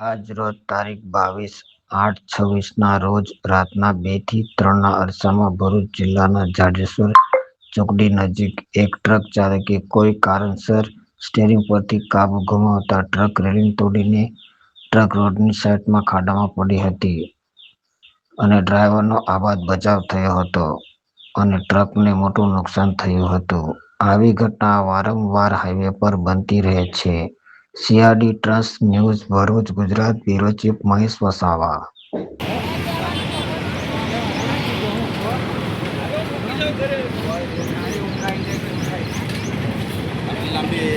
આજ રોજ તારીખ 22/8/26ના રોજ રાતના 2 થી 3ના અરસામાં ભરૂચ જિલ્લાના જાડેશ્વર ચોકડી નજીક એક ટ્રક ચાલકે કોઈ કારણસર સ્ટીયરિંગ પરથી કાબુ ગુમાવતા ટ્રક રેલિંગ તોડીને ટ્રક રોડની સાઈડમાં ખાડામાં પડી હતી અને ડ્રાઈવરનો આબાદ બચાવ થયો હતો અને ટ્રકને મોટું નુકસાન થયું હતું. આવી ઘટના વારંવાર હાઈવે પર બનતી રહે છે. CRD trust news Bharuch Gujarat bureau chief Mahesh Vasava. લાંબી